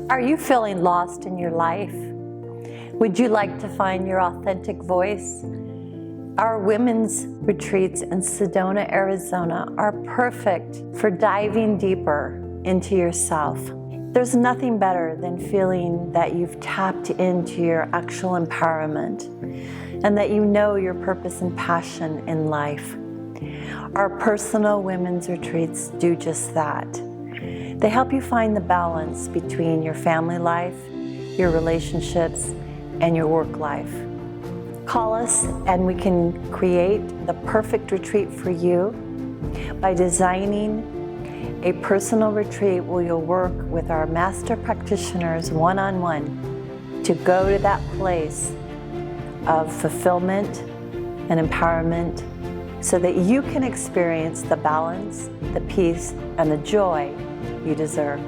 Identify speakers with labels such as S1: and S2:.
S1: Are you feeling lost in your life? Would you like to find your authentic voice? Our women's retreats in Sedona, Arizona are perfect for diving deeper into yourself. There's nothing better than feeling that you've tapped into your actual empowerment and that you know your purpose and passion in life. Our personal women's retreats do just that. They help you find the balance between your family life, your relationships, and your work life. Call us and we can create the perfect retreat for you by designing a personal retreat where you'll work with our master practitioners one-on-one to go to that place of fulfillment and empowerment so that you can experience the balance, the peace, and the joy you deserve.